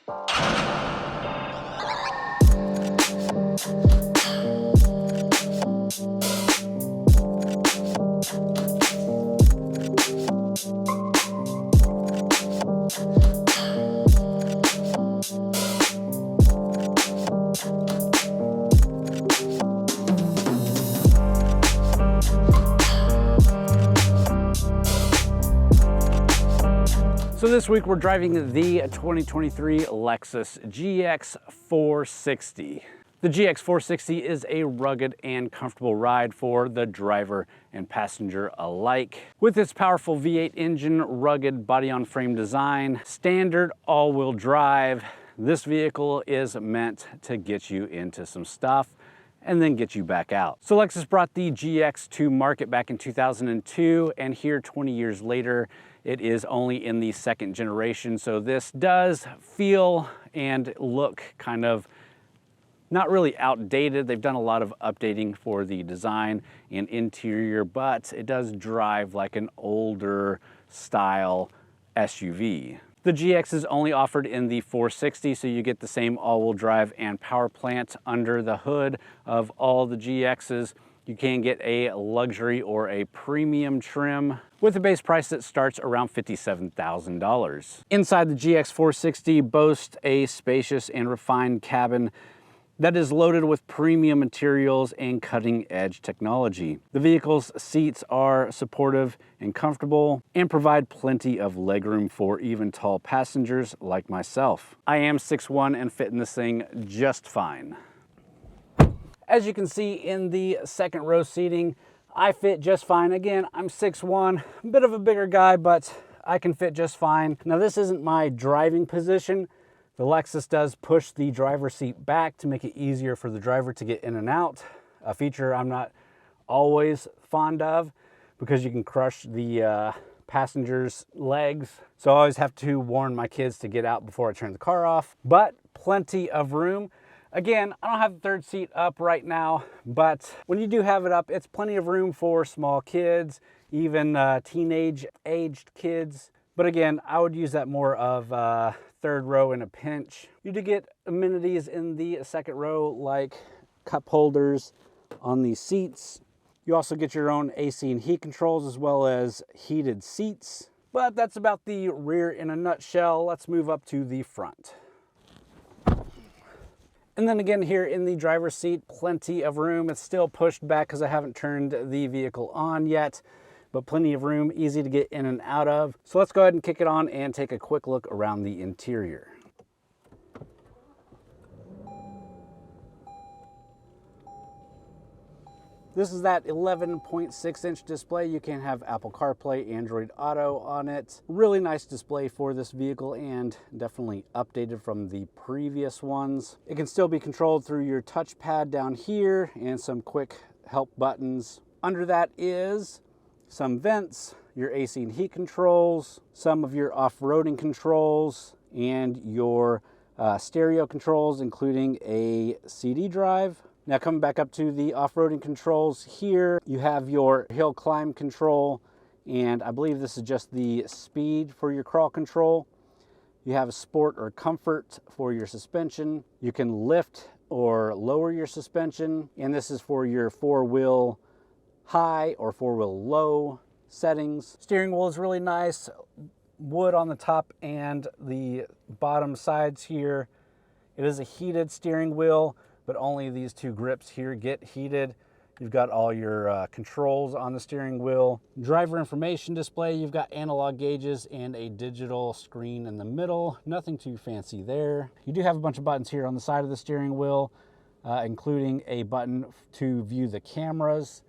So this week we're driving the 2023 Lexus GX 460. The GX 460 is a rugged and comfortable ride for the driver and passenger alike. With its powerful V8 engine, rugged body-on-frame design, standard all-wheel drive, this vehicle is meant to get you into some stuff and then get you back out. So Lexus brought the GX to market back in 2002, and here 20 years later, it is only in the second generation. So this does feel and look kind of not really outdated. They've done a lot of updating for the design and interior, but it does drive like an older style SUV. The GX is only offered in the 460, so you get the same all-wheel drive and power plant under the hood of all the GXs. You can get a luxury or a premium trim with a base price that starts around $57,000. Inside the GX 460 boasts a spacious and refined cabin that is loaded with premium materials and cutting-edge technology. The vehicle's seats are supportive and comfortable and provide plenty of legroom for even tall passengers like myself. I am 6'1" and fit in this thing just fine. As you can see in the second row seating, I fit just fine. Again, I'm 6'1", a bit of a bigger guy, but I can fit just fine. Now this isn't my driving position. The Lexus does push the driver's seat back to make it easier for the driver to get in and out, a feature I'm not always fond of because you can crush the passenger's legs. So I always have to warn my kids to get out before I turn the car off, but plenty of room. Again, I don't have the third seat up right now, but when you do have it up, it's plenty of room for small kids, even teenage-aged kids. But again, I would use that more of third row in a pinch. You do get amenities in the second row like cup holders on these seats. You also get your own AC and heat controls as well as heated seats. But that's about the rear in a nutshell. Let's move up to the front. And then again here in the driver's seat, plenty of room. It's still pushed back because I haven't turned the vehicle on yet, but plenty of room, easy to get in and out of. So let's go ahead and kick it on and take a quick look around the interior. This is that 11.6-inch display. You can have Apple CarPlay, Android Auto on it. Really nice display for this vehicle and definitely updated from the previous ones. It can still be controlled through your touchpad down here and some quick help buttons. Under that is some vents, your AC and heat controls, some of your off-roading controls, and your stereo controls, including a CD drive. Now coming back up to the off-roading controls here, you have your hill climb control, and I believe this is just the speed for your crawl control. You have sport or comfort for your suspension. You can lift or lower your suspension, and this is for your four-wheel high or four-wheel low settings. Steering wheel is really nice, wood on the top and the bottom sides here. It is a heated steering wheel, but only these two grips here get heated. You've got all your controls on the steering wheel. Driver information display, you've got analog gauges and a digital screen in the middle. Nothing too fancy there. You do have a bunch of buttons here on the side of the steering wheel, including a button to view the cameras,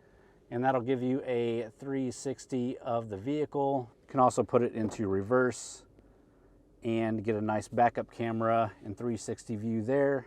and that'll give you a 360 of the vehicle. You can also put it into reverse and get a nice backup camera and 360 view there.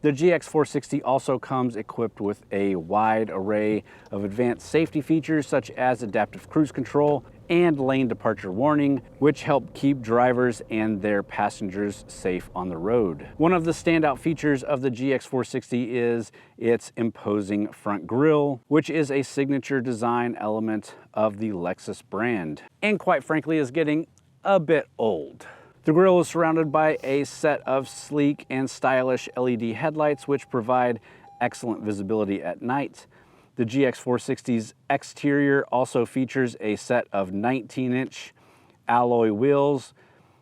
The GX 460 also comes equipped with a wide array of advanced safety features such as adaptive cruise control and lane departure warning, which help keep drivers and their passengers safe on the road. One of the standout features of the GX 460 is its imposing front grille, which is a signature design element of the Lexus brand, and quite frankly is getting a bit old. The grille is surrounded by a set of sleek and stylish LED headlights, which provide excellent visibility at night. The GX 460's exterior also features a set of 19-inch alloy wheels,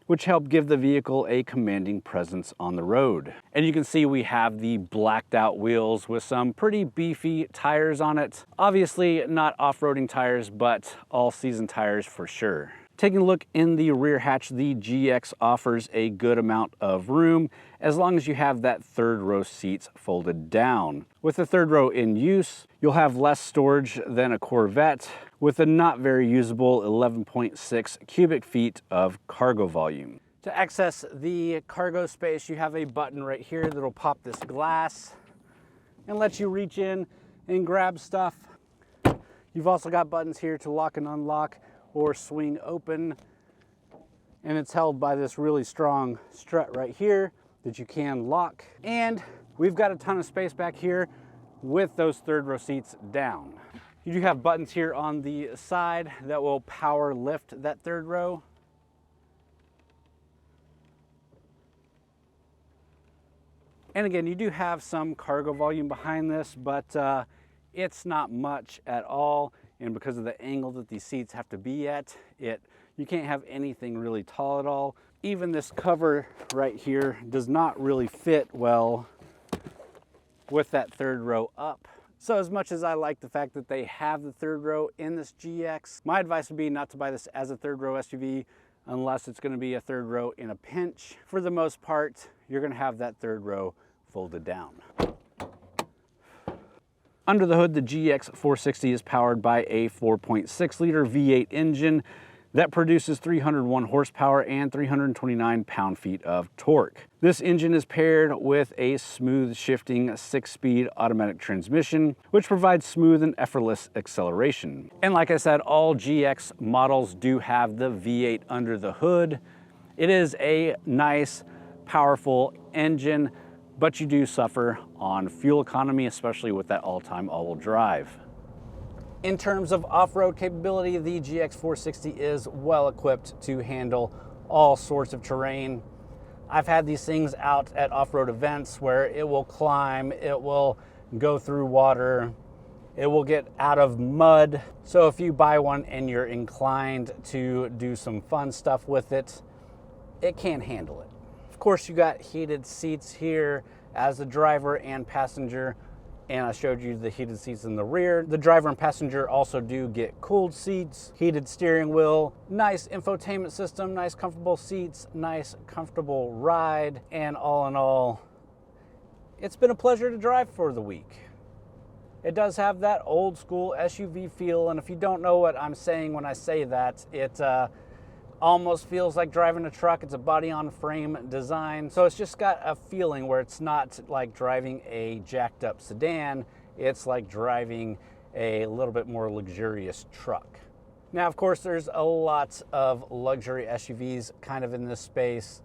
which help give the vehicle a commanding presence on the road. And you can see we have the blacked out wheels with some pretty beefy tires on it. Obviously not off-roading tires, but all-season tires for sure. Taking a look in the rear hatch, the GX offers a good amount of room as long as you have that third row seats folded down. With the third row in use, you'll have less storage than a Corvette with a not very usable 11.6 cubic feet of cargo volume. To access the cargo space, you have a button right here that'll pop this glass and let you reach in and grab stuff. You've also got buttons here to lock and unlock or swing open, and it's held by this really strong strut right here that you can lock. And we've got a ton of space back here with those third row seats down. You do have buttons here on the side that will power lift that third row. And again, you do have some cargo volume behind this, but it's not much at all. And because of the angle that these seats have to be at, you can't have anything really tall at all. Even this cover right here does not really fit well with that third row up. So as much as I like the fact that they have the third row in this GX, my advice would be not to buy this as a third row SUV unless it's going to be a third row in a pinch. For the most part, you're going to have that third row folded down. Under the hood, the GX 460 is powered by a 4.6 liter V8 engine that produces 301 horsepower and 329 pound-feet of torque. This engine is paired with a smooth shifting 6-speed automatic transmission, which provides smooth and effortless acceleration. And like I said, all GX models do have the V8 under the hood. It is a nice, powerful engine, but you do suffer on fuel economy, especially with that all-time all-wheel drive. In terms of off-road capability, the GX 460 is well equipped to handle all sorts of terrain. I've had these things out at off-road events where it will climb, it will go through water, it will get out of mud. So if you buy one and you're inclined to do some fun stuff with it, it can handle it. Of course, you got heated seats here as the driver and passenger, and I showed you the heated seats in the rear. The driver and passenger also do get cooled seats, heated steering wheel, nice infotainment system, nice comfortable seats, nice comfortable ride, and all in all, it's been a pleasure to drive for the week. It does have that old school SUV feel, and if you don't know what I'm saying when I say that, it almost feels like driving a truck. It's a body-on-frame design, so it's just got a feeling where it's not like driving a jacked-up sedan. It's like driving a little bit more luxurious truck. Now, of course, there's a lot of luxury SUVs kind of in this space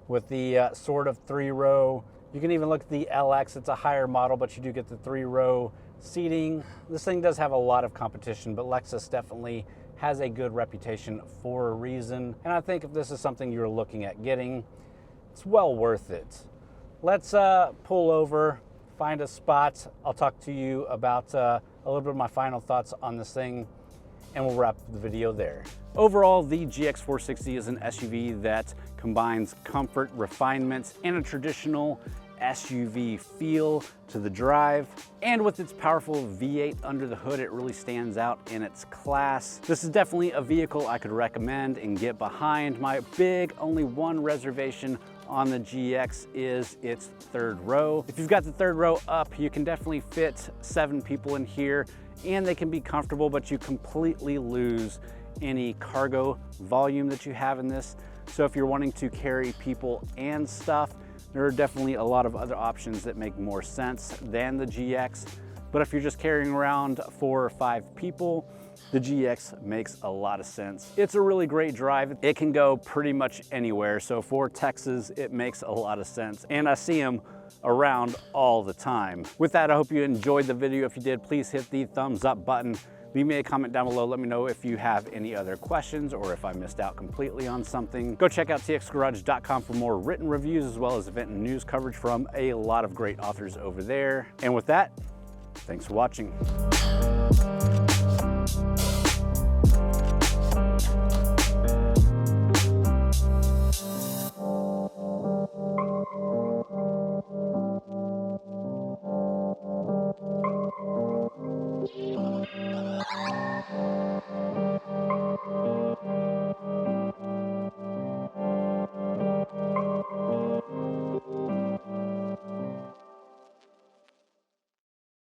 with the sort of three-row. You can even look at the LX. It's a higher model, but you do get the three-row seating. This thing does have a lot of competition, but Lexus definitely has a good reputation for a reason. And I think if this is something you're looking at getting, it's well worth it. Let's pull over, find a spot. I'll talk to you about a little bit of my final thoughts on this thing, and we'll wrap the video there. Overall, the GX 460 is an SUV that combines comfort, refinement, and a traditional SUV feel to the drive. And with its powerful V8 under the hood, it really stands out in its class. This is definitely a vehicle I could recommend and get behind. My big, only one reservation on the GX is its third row. If you've got the third row up, you can definitely fit 7 people in here and they can be comfortable, but you completely lose any cargo volume that you have in this. So if you're wanting to carry people and stuff, there are definitely a lot of other options that make more sense than the GX. But if you're just carrying around 4 or 5 people, the GX makes a lot of sense. It's a really great drive. It can go pretty much anywhere. So for Texas, it makes a lot of sense. And I see them around all the time. With that, I hope you enjoyed the video. If you did, please hit the thumbs up button. Leave me a comment down below. Let me know if you have any other questions or if I missed out completely on something. Go check out txgarage.com for more written reviews as well as event and news coverage from a lot of great authors over there. And with that, thanks for watching.